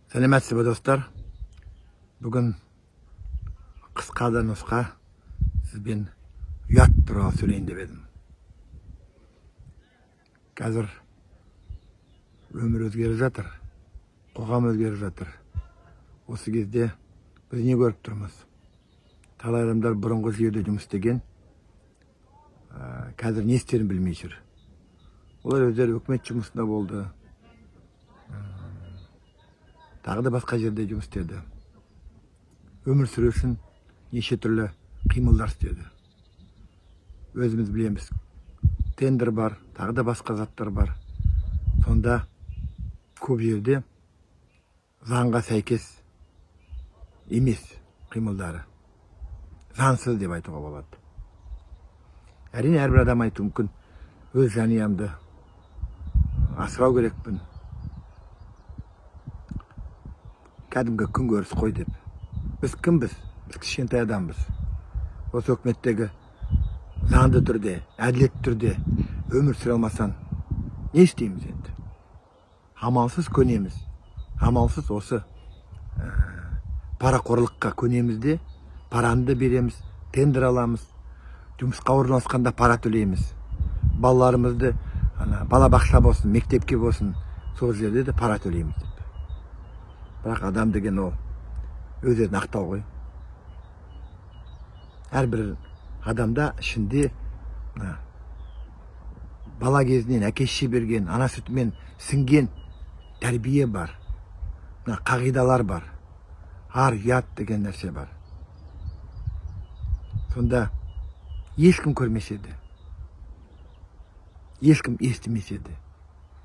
Сәлеметсіз бе, достар? Бүгін қысқа да нұсқа сізбен ұят туралы сөйлейін деп едім. Қазір өмір өзгеріп жатыр, қоғам өзгеріп жатыр. Осы кезде біз не көріп тұрмыз? Талай адамдар бұрынғы жүйеде жұмыс істеген, қазір не істерін білмей жүр. Олар өздері үкімет жұмысында болды, тағы да басқа жерде жұмыс істеді. Өмір сүру үшін неше түрлі қимылдар істеді. Өзіміз білеміз, тендер бар, тағы да басқа заттар бар. Сонда көп жерде заңға сәйкес емес қимылдары. Заңсыз деп айтуға болады. Әрине, әрбір адам айтуы мүмкін, өз жанұямды асырау керекпін, кәдімгі күнкөріс қой деп. Біз кімбіз? Біз кішкентай адамбыз. Осы өкіметтегі заңды түрде, әділетті түрде өмір сүре алмасаң, не істейміз енді? Амалсыз көнеміз. Амалсыз осы парақорлыққа көнеміз де, параны береміз, тендер аламыз, жұмысқа орналасқанда пара төлейміз. Балаларымызды балабақша болсын, мектепке болсын, сол жерде де пара төлейміз деп. Бірақ адам деген ол өздерін ақтау ғой. Әрбір адамда ішінде бала кезінен әке-шеше берген, ана сүтімен сіңген тәрбие бар, қағидалар бар, ар ұят деген нәрсе бар. Сонда ешкім көрмесе де, ешкім естімесе де,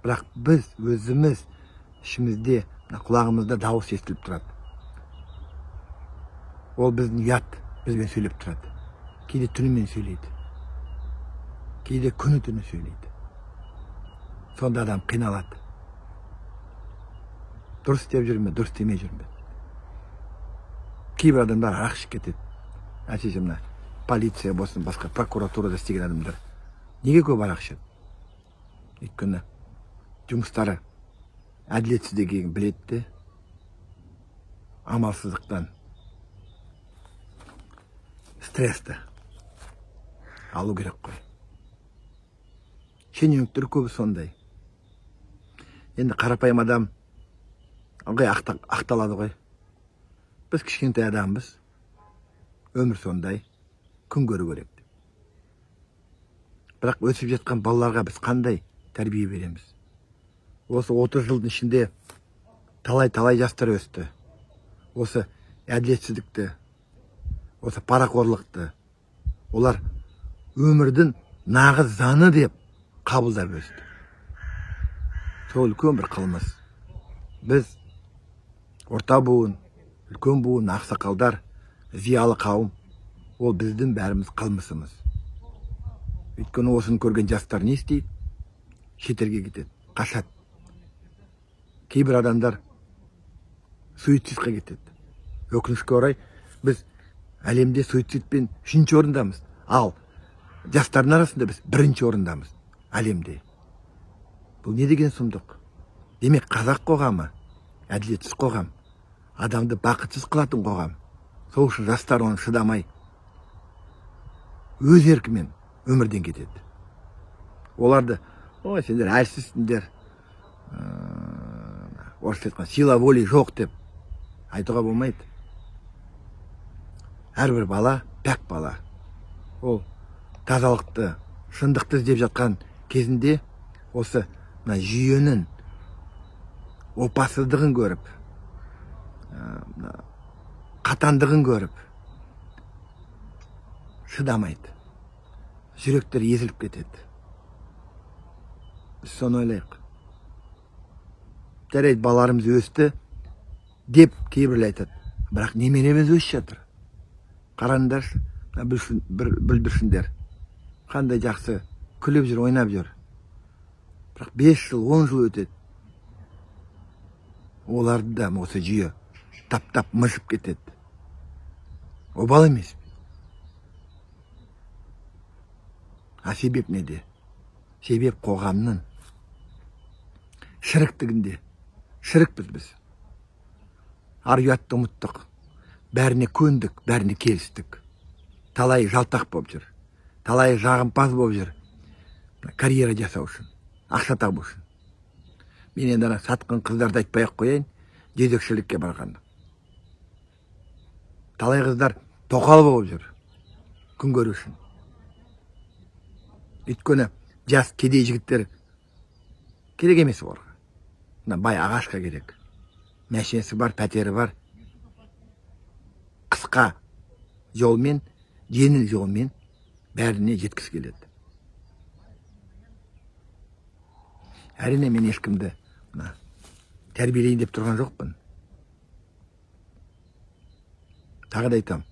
бірақ біз өзіміз ішімізде, құлағымызда дауыс естіліп тұрады. Ол біздің ұят бізбен сөйлеп тұрады. Кейде түнімен сөйлейді, кейде күні түні сөйлейді. Сонда адам қиналады. Дұрыс істеп жүр ме, дұрыс істемей жүр ме? Кейбір адамдар арақ ішіп кетеді. Әсіресе мына полиция болсын, басқа прокуратурада істеген адамдар неге көп арақ ішеді? Өйткені жұмыстары әділетсіз екенін біледі де, амалсыздықтан стрессті алу керек қой. Шенеуніктер көбі сондай. Енді қарапайым адам ылғи ақталады ғой. Біз кішкентай адамбыз, өмір сондай, күн көру керек. Бірақ өсіп жатқан балаларға біз қандай тәрбие береміз? Осы 30 жылдың ішінде талай жастар өсті. Осы әділетсіздікті, осы парақорлықты олар өмірдің нағыз заңы деп қабылдап өсті. Сол үлкен бір қылмыс. Біз орта буын, үлкен буын, ақсақалдар, зиялы қауым, ол біздің бәріміз қылмысымыз. Өйткені осыны көрген жастар не істейді? Шетелге кетеді, қашады. Кейбір адамдар суицидқа кетеді. Өкінішке орай, біз әлемде суицидпен 3-ші орындамыз. Ал жастардың арасында біз 1-ші орындамыз әлемде. Бұл не деген сұмдық? Демек, қазақ қоғамы әділетсіз қоғам, адамды бақытсыз қылатын қоғам. Сол үшін жастар оны шыдамай өз еркімен өмірден кетеді. Оларды, ой, сендер әлсізсіңдер, орысша айтқан сила воли жоқ деп айтуға болмайды. Әрбір бала пәк бала. Ол тазалықты, шындықты іздеп жатқан кезінде осы жүйенің опасыздығын көріп, қатандығын көріп, шыдамайды. Жүректер езіліп кетеді. Біз соны ойлайық. Жарайды, балаларымыз өсті деп кейбіреулер айтады. Бірақ немереміз өсіп жатыр. Қараңдар, бүлдіршіндер қандай жақсы күліп жүр, ойнап жүр. Бірақ 5 жыл, 10 жыл өтеді. Оларды да осы жүйе таптап мышып кетеді. Обал емес. А себеп неде? Себеп қоғамның шіріктігінде. Шірікпіз біз. ар ұятты ұмыттық. Бәріне көндік, бәріне келістік. Талай жалтақ болып жүр. Талай жағымпаз болып жүр. Карьера жасау үшін, ақша табу үшін. Мен енді сатқын қыздарды айтпай-ақ қояйын, жезөкшелікке барғанда. Талай қыздар тоқал болып жүр, күн көру үшін. Өйткені жас кедей жігіттер керек емес оларға. Бай ағашқа керек. Мәшинесі бар, пәтері бар. Қысқа жолмен, жеңіл жолмен бәріне жеткісі келеді. Әрине мен ешкімді тәрбиелейін деп тұрған жоқпын. Тағы да айтам,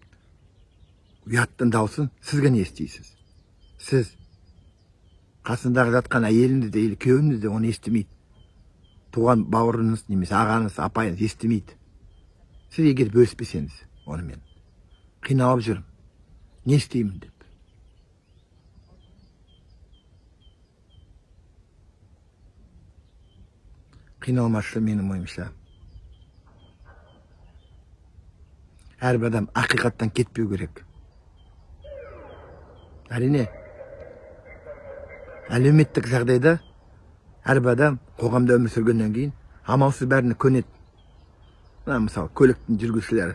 ұяттың даусын сізге не естисіз? Сіз қасындағы жатқан әйеліңіз де, күйеуіңіз де оны естімейді. Туған бауырыңыз, немесе ағаңыз, апайыңыз естімейді. Сіз егер бөліспесеңіз онымен, қиналып жүрмін, не істеймін деп. Қиналмашы менің ойымша. Әрбір адам ақиқаттан кетпеу керек. Әрине, әлеуметтік жағдайда әрбір адам қоғамда өмір сүргеннен кейін амалсыз бәріне көнеді. Мысалы, көліктің жүргізушілері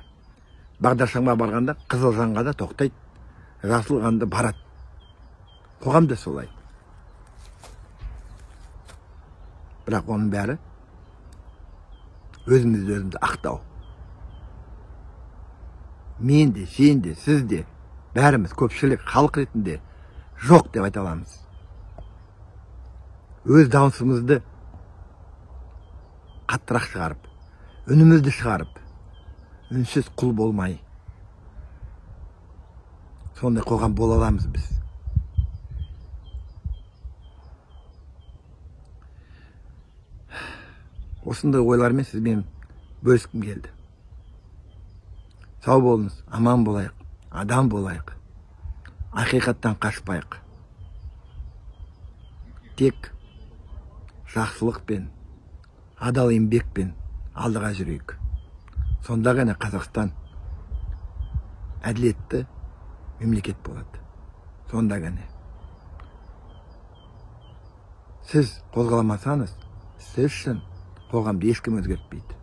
бағдаршамға барғанда қызыл жанға да тоқтайды, жасыл жанға барады. Қоғамда солай. Бірақ оның бәрі өзімізді ақтау. Мен де, сен де, сіз де, бәріміз көпшілік халық ретінде жоқ деп айта аламыз. Өз даусымызды қаттырақ шығарып, үнімізді шығарып, үнсіз құл болмай, сондай қоғам бола аламыз біз. Осындай ойлармен сізбен бөліскім келді. Сау болыңыз, аман болайық, адам болайық, ақиқаттан қашпайық. Тек жақсылықпен, адал еңбекпен алдыға жүрейік. Сонда ғана Қазақстан әділетті мемлекет болады. Сонда ғана. Сіз қозғаламасаңыз, сіз үшін қоғамды ешкім өзгертпейді.